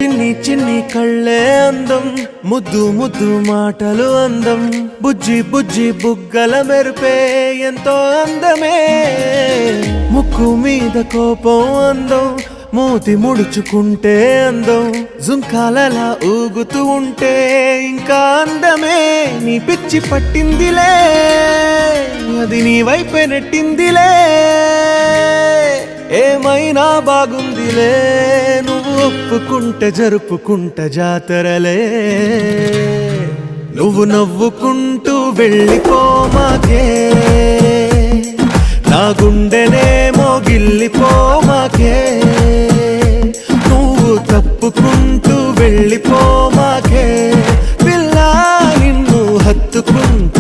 చిన్ని చిన్ని కళ్ళే అందం, ముద్దు ముద్దు మాటలు అందం, బుజ్జి బుజ్జి బుగ్గల మెరుపే ఎంతో అందమే. ముక్కు మీద కోపం అందం, మూతి ముడుచుకుంటే అందం, జుంకాలలా ఊగుతూ ఉంటే ఇంకా అందమే. నీ పిచ్చి పట్టిందిలే, అది నీ వైపే నెట్టిందిలే. ఏమైనా బాగుందిలే, నువ్వు ఒప్పుకుంటే జరుపుకుంట జాతరలే. నువ్వు నవ్వుకుంటూ వెళ్ళిపోమాకే, నా గుండెనేమో గిల్లిపోమాకే. నువ్వు తప్పుకుంటూ వెళ్ళిపోమాకే, పిల్ల నిన్ను హత్తుకుంటా